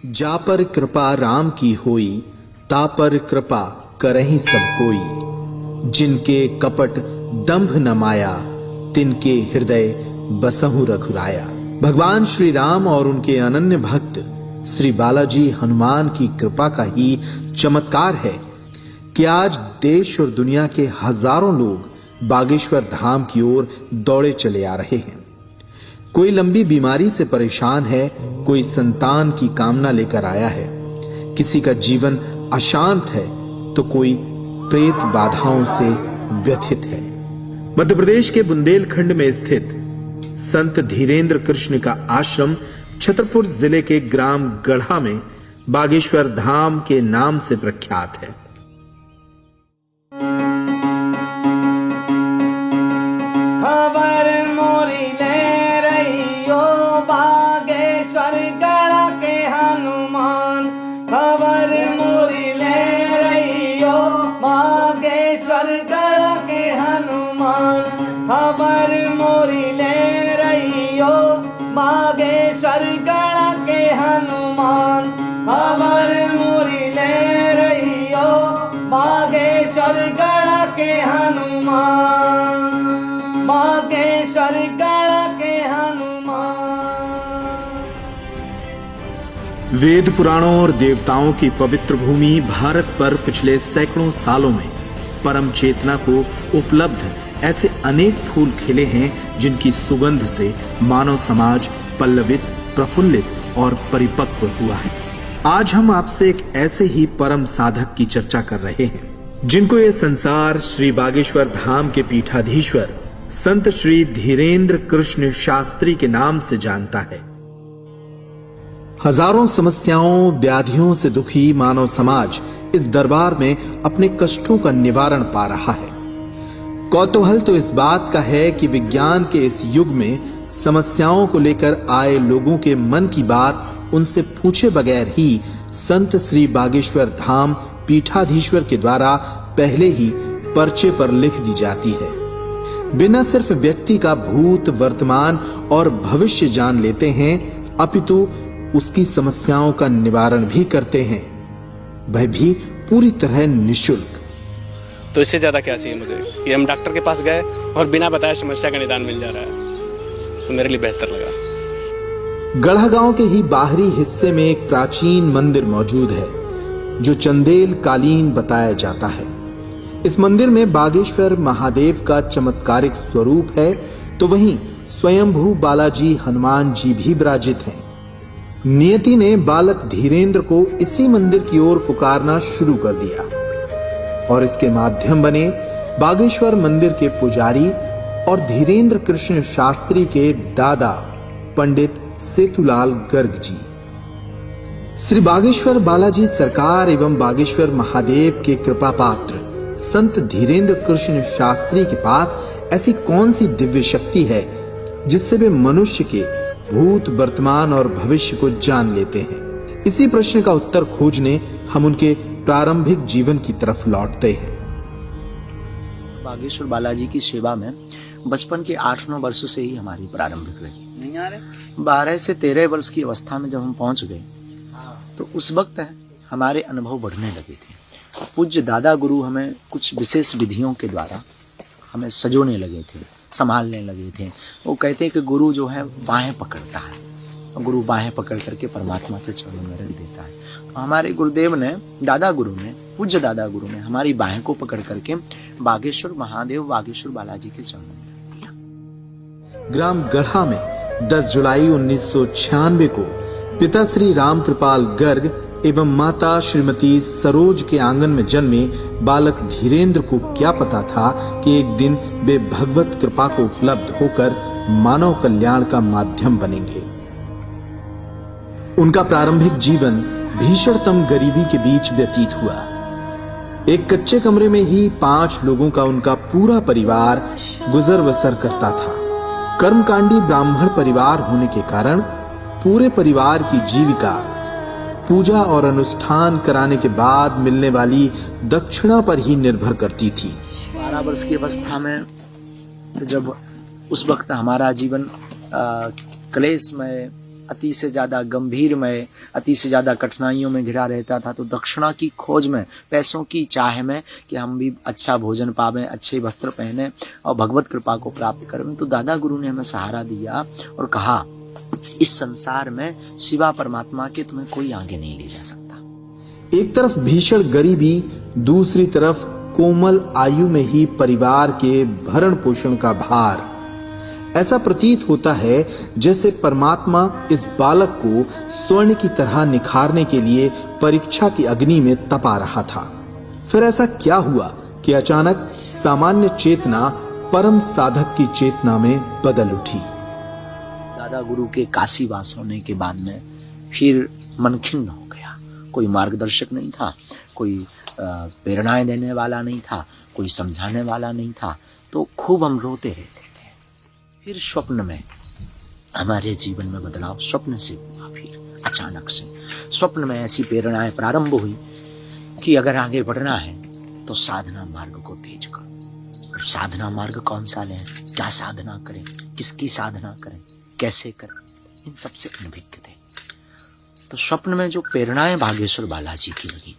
जा पर कृपा राम की होई, ता पर कृपा करहि सब कोई। जिनके कपट दंभ न माया, तिनके हृदय बसहु रघुराया। भगवान श्री राम और उनके अनन्य भक्त श्री बालाजी हनुमान की कृपा का ही चमत्कार है कि आज देश और दुनिया के हजारों लोग बागेश्वर धाम की ओर दौड़े चले आ रहे हैं। कोई लंबी बीमारी से परेशान है, कोई संतान की कामना लेकर आया है, किसी का जीवन अशांत है तो कोई प्रेत बाधाओं से व्यथित है। मध्य प्रदेश के बुंदेलखंड में स्थित संत धीरेन्द्र कृष्ण का आश्रम छतरपुर जिले के ग्राम गढ़ा में बागेश्वर धाम के नाम से प्रख्यात है। खबर मोरी ले रहियो बागेश्वर गढ़ के हनुमान, खबर मोरी ले रहियो बागेश्वर गढ़ के हनुमान, खबर मोरी ले रहियो बागेश्वर गढ़ के हनुमान, खबर मोरी ले रहियो बागेश्वर गढ़ के हनुमान, बागेश्वर गढ़ के हनुमान। वेद पुराणों और देवताओं की पवित्र भूमि भारत पर पिछले सैकड़ों सालों में परम चेतना को उपलब्ध ऐसे अनेक फूल खिले हैं जिनकी सुगंध से मानव समाज पल्लवित, प्रफुल्लित और परिपक्व हुआ है। आज हम आपसे एक ऐसे ही परम साधक की चर्चा कर रहे हैं जिनको ये संसार श्री बागेश्वर धाम के पीठाधीश्वर संत श्री धीरेन्द्र कृष्ण शास्त्री के नाम से जानता है। हजारों समस्याओं, व्याधियों से दुखी मानव समाज इस दरबार में अपने कष्टों का निवारण पा रहा है। कौतूहल तो इस बात का है कि विज्ञान के इस युग में समस्याओं को लेकर आए लोगों के मन की बात उनसे पूछे बगैर ही संत श्री बागेश्वर धाम पीठाधीश्वर के द्वारा पहले ही पर्चे पर लिख दी जाती है। बिना सिर्फ व्यक्ति का भूत, वर्तमान और भविष्य जान लेते हैं, अपितु उसकी समस्याओं का निवारण भी करते हैं, वह भी पूरी तरह निःशुल्क। तो इससे ज्यादा क्या चाहिए मुझे कि हम डॉक्टर के पास गए और बिना बताए समस्या का निदान मिल जा रहा है, तो मेरे लिए बेहतर लगा। गढ़ा गांव के ही बाहरी हिस्से में एक प्राचीन मंदिर मौजूद है जो चंदेल कालीन बताया जाता है। इस मंदिर में बागेश्वर महादेव का चमत्कारिक स्वरूप है तो वहीं स्वयंभू बालाजी हनुमान जी भी विराजित हैं। नियति ने बालक धीरेन्द्र को इसी मंदिर की ओर पुकारना शुरू कर दिया और इसके माध्यम बने बागेश्वर मंदिर के पुजारी और धीरेन्द्र कृष्ण शास्त्री के दादा पंडित सेतुलाल गर्ग जी। श्री बागेश्वर बालाजी सरकार एवं बागेश्वर महादेव के कृपा पात्र संत धीरेन्द्र कृष्ण शास्त्री के पास ऐसी कौन सी दिव्य शक्ति है जिससे वे मनुष्य के भूत, वर्तमान और भविष्य को जान लेते हैं। इसी प्रश्न का उत्तर खोजने हम उनके प्रारंभिक जीवन की तरफ लौटते हैं। बागेश्वर बालाजी की सेवा में बचपन के 8-9 वर्ष से ही हमारी प्रारंभिक रही। 12 से 13 वर्ष की अवस्था में जब हम पहुंच गए तो उस वक्त हमारे अनुभव बढ़ने लगे थे। पूज्य दादा गुरु हमें कुछ विशेष विधियों के द्वारा हमें सजोने लगे थे, संभालने लगे थे। वो कहते हैं कि गुरु जो है बाहें पकड़ता है और गुरु बाहें पकड़ करके परमात्मा के चरणों में रख देता है। तो हमारे गुरुदेव ने, दादा गुरु ने, पूज्य दादा गुरु ने हमारी बाहें को पकड़ करके बागेश्वर महादेव, बागेश्वर बालाजी के चरणों में रख दिया। ग्राम गढ़ा में 10 जुलाई 1996 को पिता श्री राम कृपाल गर्ग एवं माता श्रीमती सरोज के आंगन में जन्मे बालक धीरेन्द्र को क्या पता था कि एक दिन वे भगवत कृपा को उपलब्ध होकर मानव कल्याण का माध्यम बनेंगे। उनका प्रारंभिक जीवन भीषणतम गरीबी के बीच व्यतीत हुआ। एक कच्चे कमरे में ही 5 लोगों का उनका पूरा परिवार गुजर बसर करता था। कर्मकांडी ब्राह्मण परिवार होने के कारण पूरे परिवार की जीविका पूजा और अनुष्ठान कराने के बाद मिलने वाली दक्षिणा पर ही निर्भर करती थी। 12 वर्ष की अवस्था में जब उस वक्त हमारा जीवन क्लेशमय अति से ज्यादा गंभीरमय, अति से ज्यादा कठिनाइयों में घिरा रहता था, तो दक्षिणा की खोज में, पैसों की चाह में कि हम भी अच्छा भोजन पावें, अच्छे वस्त्र पहने और भगवत कृपा को प्राप्त करें, तो दादा गुरु ने हमें सहारा दिया और कहा इस संसार में सिवा परमात्मा के तुम्हें कोई आगे नहीं ले जा सकता। एक तरफ भीषण गरीबी, दूसरी तरफ कोमल आयु में ही परिवार के भरण पोषण का भार। ऐसा प्रतीत होता है जैसे परमात्मा इस बालक को स्वर्ण की तरह निखारने के लिए परीक्षा की अग्नि में तपा रहा था। फिर ऐसा क्या हुआ कि अचानक सामान्य चेतना परम साधक की चेतना में बदल उठी। दादा गुरु के काशीवास होने के बाद में फिर मन खिन्न हो गया। कोई मार्गदर्शक नहीं था, कोई प्रेरणाएं देने वाला नहीं था, कोई समझाने वाला नहीं था, तो खूब हम रोते रहते थे। फिर स्वप्न में हमारे जीवन में बदलाव स्वप्न से हुआ। फिर अचानक से स्वप्न में ऐसी प्रेरणाएं प्रारंभ हुई कि अगर आगे बढ़ना है तो साधना मार्ग को तेज करो। और साधना मार्ग कौन सा लें, क्या साधना करें, किसकी साधना करें, कैसे करें, इन सबसे अनभिज्ञ थे। तो स्वप्न में जो प्रेरणाएं बागेश्वर बालाजी की लगी,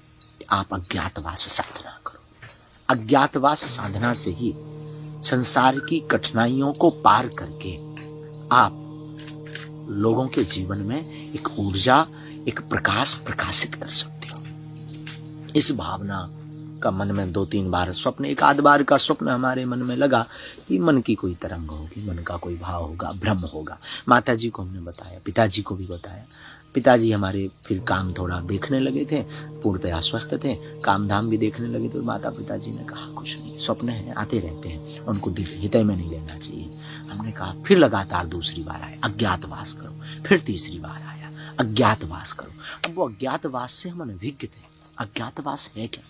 आप अज्ञातवास साधना करो। अज्ञातवास साधना से ही संसार की कठिनाइयों को पार करके आप लोगों के जीवन में एक ऊर्जा, एक प्रकाश प्रकाशित कर सकते हो। इस भावना का मन में 2-3 बार स्वप्न, एक आध बार का स्वप्न हमारे मन में लगा कि मन की कोई तरंग होगी, मन का कोई भाव होगा, भ्रम होगा। माता जी को हमने बताया, पिताजी को भी बताया। पिताजी हमारे फिर काम थोड़ा देखने लगे थे, पूर्णतया स्वस्थ थे, काम धाम भी देखने लगे, तो माता पिताजी ने कहा कुछ नहीं, स्वप्न है, आते रहते हैं, उनको हृदय में नहीं लेना चाहिए। हमने कहा, फिर लगातार दूसरी बार आया, अज्ञातवास करो। फिर तीसरी बार आया, अज्ञातवास करो। अब वो अज्ञातवास से हम अनभिज्ञ थे। अज्ञातवास है क्या?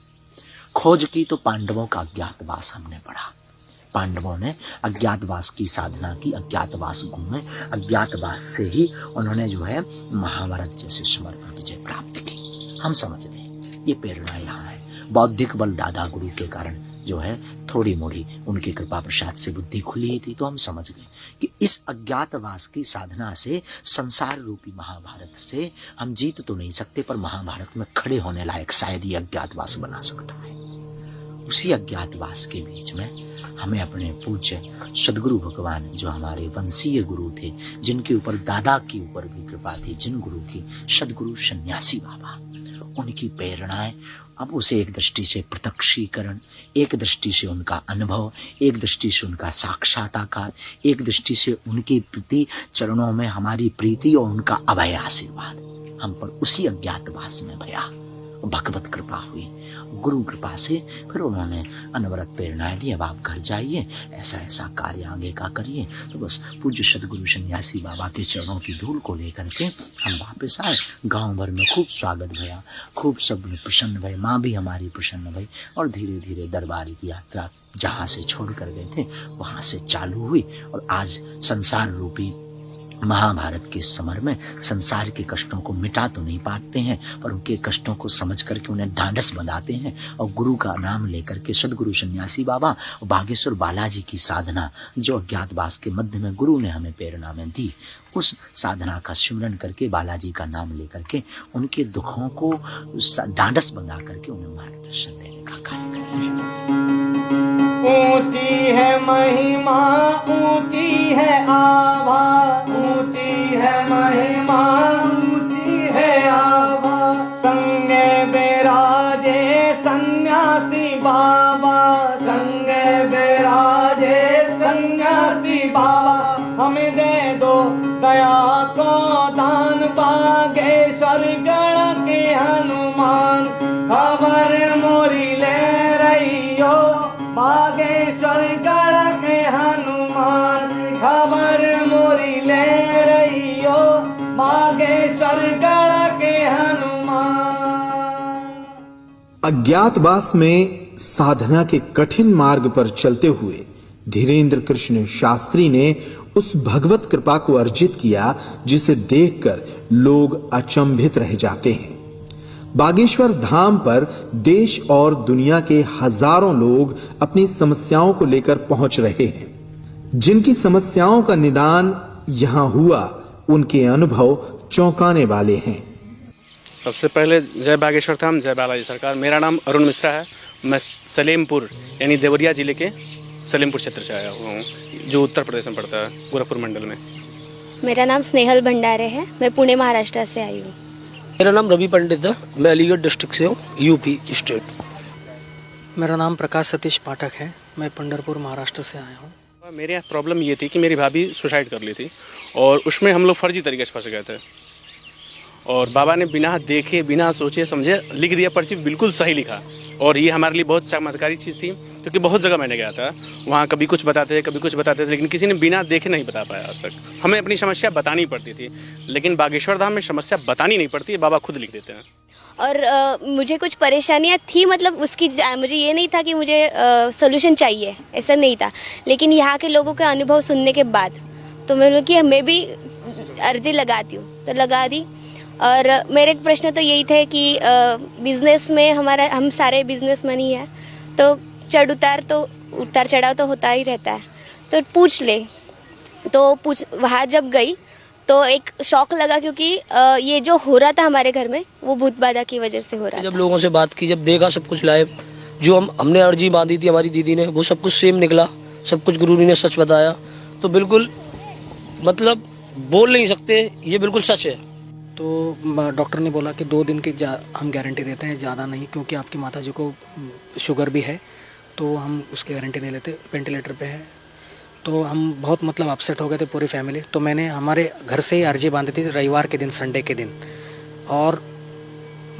खोज की तो पांडवों का अज्ञातवास हमने पढ़ा। पांडवों ने अज्ञातवास की साधना की, अज्ञातवास घूमे, अज्ञातवास से ही उन्होंने जो है महाभारत जैसे समर्पण विजय प्राप्त की। हम समझ गए ये प्रेरणा यहाँ है। बौद्धिक बल दादा गुरु के कारण जो है थोड़ी मोड़ी उनकी कृपा प्रसाद से बुद्धि खुली थी, तो हम समझ गए कि इस अज्ञातवास की साधना से संसार रूपी महाभारत से हम जीत तो नहीं सकते, पर महाभारत में खड़े होने लायक शायद ये अज्ञातवास बना सकता है। उसी अज्ञातवास के बीच में हमें अपने पूज्य सदगुरु भगवान, जो हमारे वंशीय गुरु थे, जिनके ऊपर दादा की ऊपर भी कृपा थी, जिन गुरु की, सदगुरु सन्यासी बाबा, उनकी प्रेरणाएं, अब उसे एक दृष्टि से प्रत्यक्षीकरण, एक दृष्टि से उनका अनुभव, एक दृष्टि से उनका साक्षात्कार, एक दृष्टि से उनकी प्रति चरणों में हमारी प्रीति और उनका अभय आशीर्वाद हम पर उसी अज्ञातवास में भया। भगवत कृपा हुई, गुरु कृपा से फिर उन्होंने अनवरत प्रेरणाएं दी। अब आप घर जाइए, ऐसा ऐसा कार्य आगे का करिए। तो बस पूज्य सदगुरु सन्यासी बाबा के चरणों की धूल को लेकर के हम वापस आए। गांव भर में खूब स्वागत भया, खूब सब प्रसन्न भये, माँ भी हमारी प्रसन्न भई, और धीरे धीरे दरबार की यात्रा जहाँ से छोड़ कर गए थे वहां से चालू हुई। और आज संसार रूपी महाभारत के समर में संसार के कष्टों को मिटा तो नहीं पाते हैं, पर उनके कष्टों को समझ करके उन्हें ढांढस बनाते हैं, और गुरु का नाम लेकर के सदगुरु सन्यासी बाबा और बागेश्वर बालाजी की साधना, जो अज्ञातवास के मध्य में गुरु ने हमें प्रेरणा में दी, उस साधना का स्मरण करके, बालाजी का नाम लेकर के उनके दुखों को ढांढस बना करके उन्हें मार्गदर्शन देने का कार्य करें। ऊंची है महिमा, ऊंची है आभा, ऊंची है महिमा, ऊंची है आभा। संग बिराजे सन्यासी बाबा, संग बिराजे सन्यासी बाबा। हमें दे दो दया को दान, बागेश्वर गण के हनुमान। खबर मोरी ले रही हो बागेश्वर गढ़ के हनुमान, खबर मोरी ले रही हो बागेश्वर गढ़ के हनुमान। अज्ञातवास में साधना के कठिन मार्ग पर चलते हुए धीरेन्द्र कृष्ण शास्त्री ने उस भगवत कृपा को अर्जित किया जिसे देखकर लोग अचंभित रह जाते हैं। बागेश्वर धाम पर देश और दुनिया के हजारों लोग अपनी समस्याओं को लेकर पहुंच रहे हैं। जिनकी समस्याओं का निदान यहां हुआ उनके अनुभव चौंकाने वाले हैं। सबसे पहले जय बागेश्वर धाम, जय बालाजी सरकार। मेरा नाम अरुण मिश्रा है। मैं सलेमपुर यानी देवरिया जिले के सलेमपुर क्षेत्र से आया हुआ हूँ, जो उत्तर प्रदेश में पड़ता है, गोरखपुर मंडल में। मेरा नाम स्नेहल भंडारे है। मैं पुणे महाराष्ट्र से आई हूँ। मेरा नाम रवि पंडित है। मैं अलीगढ़ डिस्ट्रिक्ट से हूँ, यूपी स्टेट। मेरा नाम प्रकाश सतीश पाठक है। मैं पंढरपुर महाराष्ट्र से आया हूँ। मेरे यहाँ प्रॉब्लम ये थी कि मेरी भाभी सुसाइड कर ली थी और उसमें हम लोग फर्जी तरीके से फंस गए थे, और बाबा ने बिना देखे बिना सोचे समझे लिख दिया पर्ची, बिल्कुल सही लिखा। और ये हमारे लिए बहुत चमत्कारी चीज़ थी, क्योंकि बहुत जगह मैंने गया था, वहाँ कभी कुछ बताते थे कभी कुछ बताते थे, लेकिन किसी ने बिना देखे नहीं बता पाया आज तक। हमें अपनी समस्या बतानी पड़ती थी, लेकिन बागेश्वर धाम में समस्या बतानी नहीं पड़ती, बाबा खुद लिख देते हैं। और मुझे कुछ परेशानियाँ थी, मतलब उसकी मुझे ये नहीं था कि मुझे सोल्यूशन चाहिए, ऐसा नहीं था। लेकिन यहाँ के लोगों के अनुभव सुनने के बाद तो मैंने कि मैं भी अर्जी लगाती हूँ, तो लगा दी। और मेरे प्रश्न तो यही थे कि बिजनेस में हम सारे बिजनेसमैन ही हैं, तो उतार चढ़ाव तो होता ही रहता है, तो पूछ ले। तो वहाँ जब गई तो एक शौक लगा, क्योंकि ये जो हो रहा था हमारे घर में वो भूत बाधा की वजह से हो रहा था। जब लोगों से बात की, जब देखा सब कुछ लाइव, जो हमने अर्जी बांधी थी हमारी दीदी ने, वो सब कुछ सेम निकला, सब कुछ गुरु ने सच बताया। तो बिल्कुल मतलब बोल नहीं सकते, ये बिल्कुल सच है। तो डॉक्टर ने बोला कि 2 दिन की हम गारंटी देते हैं, ज़्यादा नहीं, क्योंकि आपकी माता जी को शुगर भी है, तो हम उसकी गारंटी नहीं लेते। वेंटिलेटर पे है। तो हम बहुत मतलब अपसेट हो गए थे पूरी फैमिली। तो मैंने हमारे घर से ही अर्जी बांधी थी रविवार के दिन, संडे के दिन, और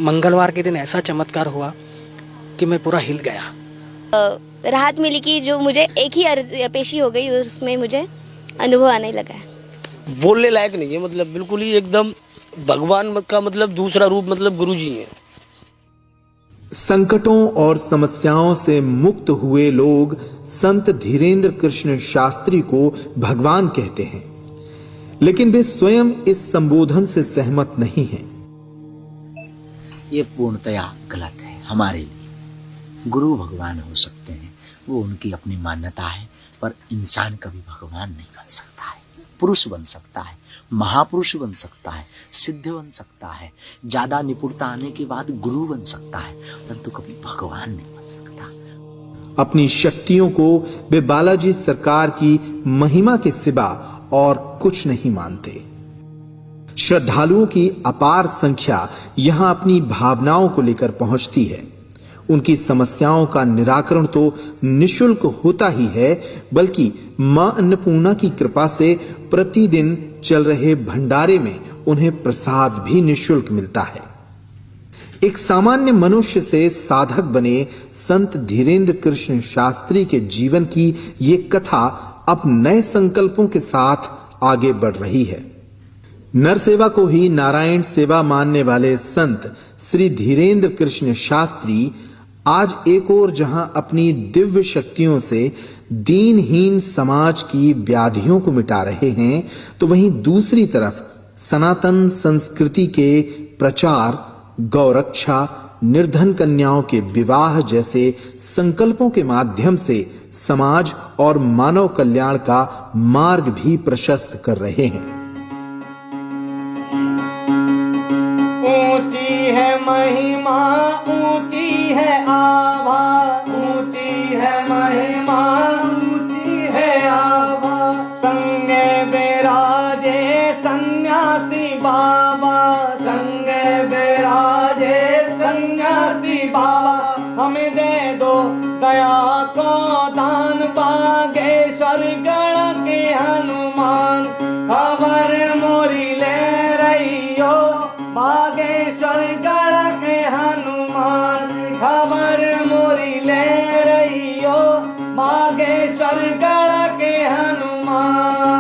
मंगलवार के दिन ऐसा चमत्कार हुआ कि मैं पूरा हिल गया। राहत मिली कि जो मुझे एक ही अर्जी पेशी हो गई, उसमें मुझे अनुभव आने लगा। बोलने लायक नहीं है, मतलब बिल्कुल ही एकदम भगवान का मतलब दूसरा रूप, मतलब गुरु जी हैं। संकटों और समस्याओं से मुक्त हुए लोग संत धीरेन्द्र कृष्ण शास्त्री को भगवान कहते हैं, लेकिन वे स्वयं इस संबोधन से सहमत नहीं हैं। ये पूर्णतया गलत है। हमारे लिए गुरु भगवान हो सकते हैं, वो उनकी अपनी मान्यता है, पर इंसान कभी भगवान नहीं बन सकता है। पुरुष बन सकता है, महापुरुष बन सकता है, सिद्ध बन सकता है, ज्यादा निपुणता आने के बाद गुरु बन सकता है, परंतु कभी भगवान नहीं बन सकता। अपनी शक्तियों को वे बालाजी सरकार की महिमा के सिवा और कुछ नहीं मानते। श्रद्धालुओं की अपार संख्या यहां अपनी भावनाओं को लेकर पहुंचती है। उनकी समस्याओं का निराकरण तो निशुल्क होता ही है, बल्कि मां अन्नपूर्णा की कृपा से प्रतिदिन चल रहे भंडारे में उन्हें प्रसाद भी निशुल्क मिलता है। एक सामान्य मनुष्य से साधक बने संत धीरेन्द्र कृष्ण शास्त्री के जीवन की ये कथा अब नए संकल्पों के साथ आगे बढ़ रही है। नर सेवा को ही नारायण सेवा मानने वाले संत श्री धीरेन्द्र कृष्ण शास्त्री आज एक ओर जहां अपनी दिव्य शक्तियों से दीनहीन समाज की व्याधियों को मिटा रहे हैं, तो वहीं दूसरी तरफ सनातन संस्कृति के प्रचार, गौरक्षा, निर्धन कन्याओं के विवाह जैसे संकल्पों के माध्यम से समाज और मानव कल्याण का मार्ग भी प्रशस्त कर रहे हैं। ऊंची है महिमा, ऊंची है आभा, ऊंची है महिमा, ऊंची है आभा। संग बिराजे सन्यासी बाबा, संग बिराजे सन्यासी बाबा। हमें दे दो दया को दान, बागेश्वर गढ़ के हनुमान। खबर मोरी ले रही हो बागेश्वर गढ़ के हनुमान, खबर मोरी ले रही हो बागेश्वर गढ़ के हनुमान।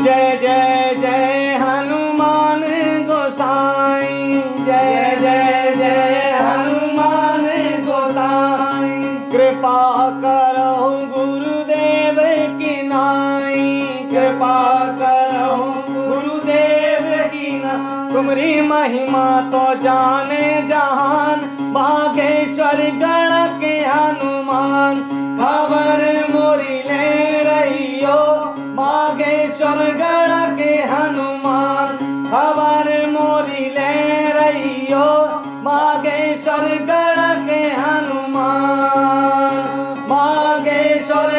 जय जय जय हनुमान गोसाई, जय जय जय हनुमान गोसाई। कृपा करो गुरुदेव की नाई, कृपा करो गुरुदेव की नाई। तुम्हारी महिमा तो जाने जहान, बागेश्वर गढ़ के हनुमान। खबर मोरी ले रही हो सर्वेश्वर